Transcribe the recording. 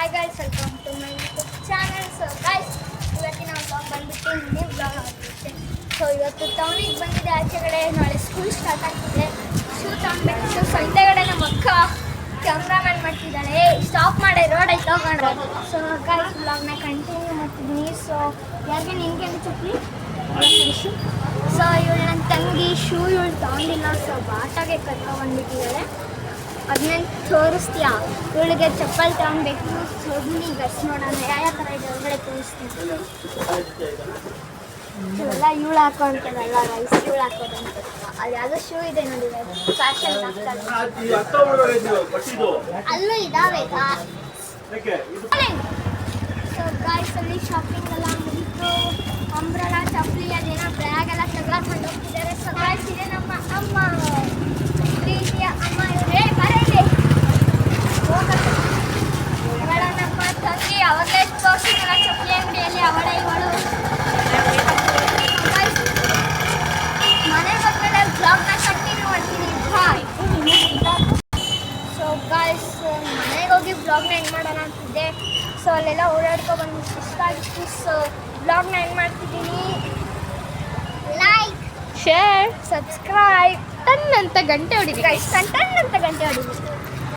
Hi guys, welcome to my YouTube channel. So guys, ಇವತ್ತಿನ vlog ಬಂದುಬಿಟ್ಟು ನಿನ್ನೆ vlog ಆಗಿರುತ್ತೆ. ಸೊ ಇವತ್ತು ಟೌನಿಗೆ ಬಂದಿದೆ ಆಚೆ ಕಡೆ. ನಾಳೆ ಸ್ಕೂಲ್ ಸ್ಟಾರ್ಟ್ ಆಗ್ತಿದೆ. ಶೂ ತಗೊಳ್ಬೇಕಿತ್ತು. ಸೊ ಹಿಂದೆಗಡೆ ನಮ್ಮ ಅಕ್ಕ ಕ್ಯಾಮ್ರಾಮನ್ ಮಾಡ್ತಿದ್ದಾಳೆ. ಸ್ಟಾಪ್ ಮಾಡಿ ರೋಡ್ ಐತೆ ಹೋಗೋಣ. ಸೊ ಗೈಸ್, ವ್ಲಾಗ್ನ ಕಂಟಿನ್ಯೂ ಮಾಡ್ತಿದ್ದೀನಿ. ಸೊ ಯಾರಿಗೆ ನಿನಗೆ ಚಪ್ಪಲಿ ಸೊ ಇವಳು ನನ್ನ ತಂಗಿ ಶೂ ಇವಳು ತಗೊಂಡಿಲ್ಲ. ಸೊ ಬಾಟಾಗೆ ಕರ್ಕೊಂಡ್ಬಂದ್ಬಿಟ್ಟಿದ್ದಾಳೆ. ಅದನ್ನ ತೋರಿಸ್ತೀಯಾ? ಇವಳಿಗೆ ಚಪ್ಪಲ್ ತಗೊಳ್ಬೇಕು. ಸೊ ಬನ್ನಿ ಗಸ್ ನೋಡೋಣ ಯಾವ ಥರ ಇದೆ ಒಳಗಡೆ ತೋರಿಸ್ತೀನಿ. ಇವೆಲ್ಲ ಇವಳು ಹಾಕೊಂತದಲ್ಲ ರೈಸ್, ಇವಳು ಹಾಕೋದಂತ. ಅಲ್ಲಿ ಯಾವುದೋ ಶೂ ಇದೆ ನೋಡಿ, ಫ್ಯಾಷನ್ ಅಲ್ಲೂ ಇದಾವೆ. ಸೊ ಗಾಯ್ಸ್, ಅಲ್ಲಿ ಶಾಪಿಂಗ್ ಎಲ್ಲ ಮುಗಿತು. ಅಂಬ್ರೆಲಾ, ಚಪ್ಪಲಿ, ಅದೇನೋ ಬ್ಯಾಗ್ ಎಲ್ಲ ತಗೊಂಡು ಹೋಗ್ತಿದ್ದಾರೆ. ಸೊ ಗಾಯ್ಸ್, ಇದೆ ನಮ್ಮ ಅಮ್ಮ, ಪ್ರೀತಿಯ ಅಮ್ಮ. ಇವರೇ ಬರಲಿ ಇವಳ ನಮ್ಮ ತಂಗಿ. ಅವಾಗಲೇ ತೋರಿಸಿದಲ್ಲ ಚಪ್ಪಲಿ ಅಂಗಡಿಯಲ್ಲಿ, ಅವಳ ಇವಳು. ಮನೆಗೆ ಹೋದ್ಮೇಲೆ ಬ್ಲಾಗ್ನ ಕಂಟಿನ್ಯೂ ಮಾಡ್ತೀನಿ. ಬಾಯ್. ಸೊ ಗಾಯ್ಸ್, ಮನೆಗೆ ಹೋಗಿ ಬ್ಲಾಗ್ನ ಎಂಡ್ ಮಾಡೋಣ ಅಂತಿದ್ದೆ. ಸೊ ಅಲ್ಲೆಲ್ಲ ಓಡಾಡ್ಕೊಬಂದು ಸುಸ್ತಾಗಿತ್ತು. ಸೊ ಬ್ಲಾಗ್ನ ಎಂಡ್ ಮಾಡ್ತಿದ್ದೀನಿ. ಲೈಕ್, ಶೇರ್, ಸಬ್ಸ್ಕ್ರೈಬ್, ಟನ್ ಅಂತ ಗಂಟೆ ಹೊಡಿರಿ ಗೈಸ್. ಟನ್ ಅಂತ ಗಂಟೆ ಹೊಡಿರಿ.